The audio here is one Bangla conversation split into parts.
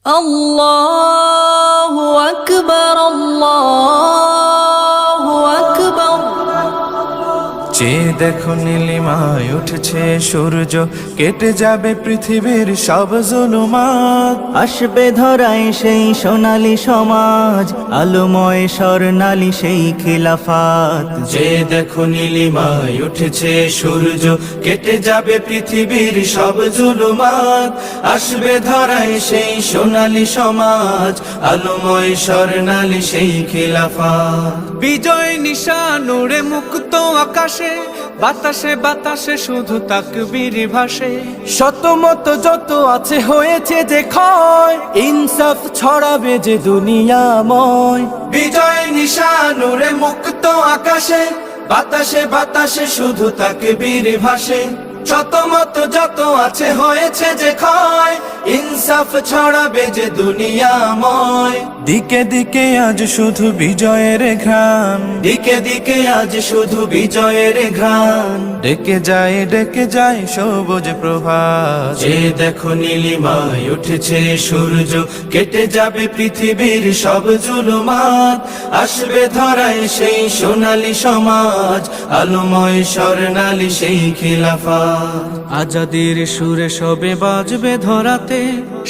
আল্লাহু আকবার, আল্লাহু আকবার। যে দেখো নীলিমায় উঠছে সূর্য, কেটে যাবে পৃথিবীর সব জুলুমাত। আসবে ধরায় সেই সোনালী সমাজ, আলোময় স্বর্ণালী সেই খিলাফাত। যে দেখো নীলিমায় উঠছে সূর্য, কেটে যাবে পৃথিবীর সব জুলুমাত। আসবে ধরায় সেই সোনালী সমাজ, আলোময় স্বর্ণালী সেই খিলাফাত। বিজয় নিশান উড়ে মুক্ত আকাশে, বাতাসে বাতাসে শুধু তাকবীর ভাসে। শত মত যত আছে হয়েছে যে ক্ষয়, ইনসাফ ছড়াবে যে দুনিয়াময়। বিজয় নিশান উড়ে মুক্ত আকাশে, বাতাসে বাতাসে শুধু তাকবীর ভাসে। শত মত যত আছে হয়েছে যে ক্ষয়, ইনসাফ ছড়াবে যে দুনিয়াময়। দিকে দিকে আজ শুধু বিজয়ের ঘ্রাণ, দিকে দিকে আজ শুধু বিজয়ের ঘ্রাণ। ডেকে যায় সবুজ প্রভাত। যে দেখো নীলিমায় উঠেছে সূর্য, কেটে যাবে পৃথিবীর সব জুলুমাত। আসবে ধরায় সেই সোনালী সমাজ, আলোময় স্বর্ণালী সেই খিলাফাত। আজাদির সুরে সবে বাজবে ধরাতে,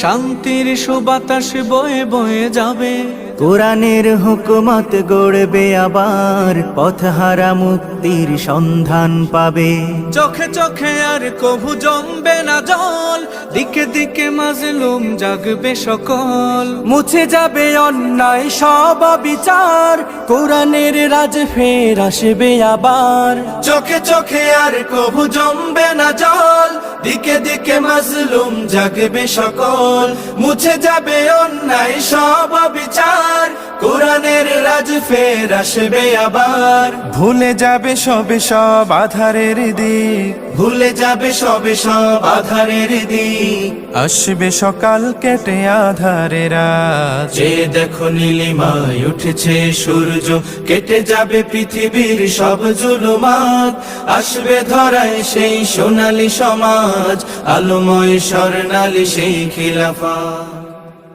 শান্তির সুবাতাস বয়ে বয়ে যাবে। কোরআনের হুকুমত গড়বে আবার, পথহারা মুক্তির সন্ধান পাবে। চোখে চোখে আর কভু জমবে না জল, দিকে দিকে মাজলুম জাগবে সকল। মুছে যাবে অন্যায় সব বিচার, কোরআনের রাজ ফের আসবে আবার। চোখে চোখে আর কভু জমবে না জল, দিকে দিকে মাজলুম জাগবে সকল। মুছে যাবে অন্যায় সব বিচার, কোরআনের রাজ ফের আসবে আবার। ভুলে যাবে সবে সব আধারের দিক, ভুলে যাবে সবে সব আধারের দিক। আসবে সকাল কেটে আধারের রাত। যে দেখো নীলিমায় উঠেছে সূর্য, কেটে যাবে পৃথিবীর সব জুলুমাত। আসবে ধরায় সেই সোনালী সমাজ, আলোময় স্বর্ণালী সেই খিলাফাত।